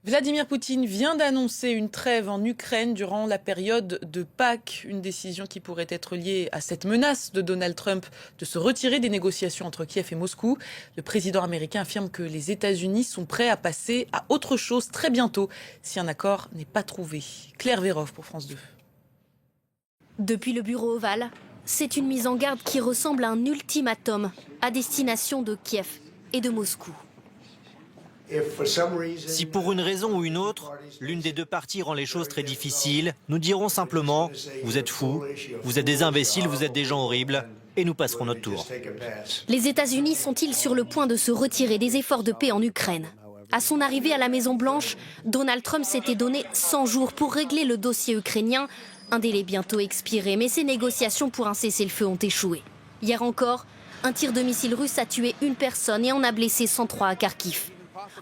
Vladimir Poutine vient d'annoncer une trêve en Ukraine durant la période de Pâques, une décision qui pourrait être liée à cette menace de Donald Trump de se retirer des négociations entre Kiev et Moscou. Le président américain affirme que les États-Unis sont prêts à passer à autre chose très bientôt si un accord n'est pas trouvé. Claire Vérov pour France 2. Depuis le bureau ovale, c'est une mise en garde qui ressemble à un ultimatum à destination de Kiev et de Moscou. Si pour une raison ou une autre, l'une des deux parties rend les choses très difficiles, nous dirons simplement « vous êtes fous, vous êtes des imbéciles, vous êtes des gens horribles » et nous passerons notre tour. Les États-Unis sont-ils sur le point de se retirer des efforts de paix en Ukraine? À son arrivée à la Maison-Blanche, Donald Trump s'était donné 100 jours pour régler le dossier ukrainien, un délai bientôt expiré, mais ces négociations pour un cessez-le-feu ont échoué. Hier encore, un tir de missile russe a tué une personne et en a blessé 103 à Kharkiv.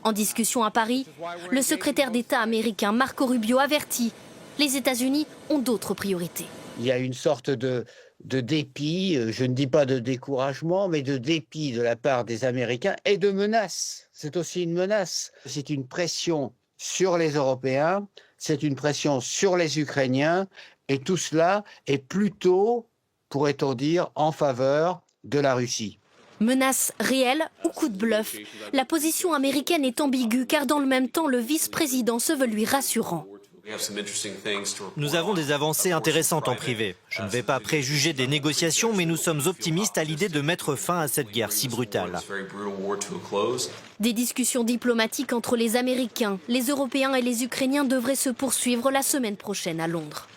En discussion à Paris, le secrétaire d'État américain Marco Rubio avertit « les États-Unis ont d'autres priorités ». Il y a une sorte de dépit, je ne dis pas de découragement, mais de dépit de la part des Américains et de menace. C'est aussi une menace. C'est une pression sur les Européens, c'est une pression sur les Ukrainiens, et tout cela est plutôt, pourrait-on dire, en faveur de la Russie. Menace réelle ou coup de bluff? La position américaine est ambiguë car dans le même temps, le vice-président se veut lui rassurant. Nous avons des avancées intéressantes en privé. Je ne vais pas préjuger des négociations, mais nous sommes optimistes à l'idée de mettre fin à cette guerre si brutale. Des discussions diplomatiques entre les Américains, les Européens et les Ukrainiens devraient se poursuivre la semaine prochaine à Londres.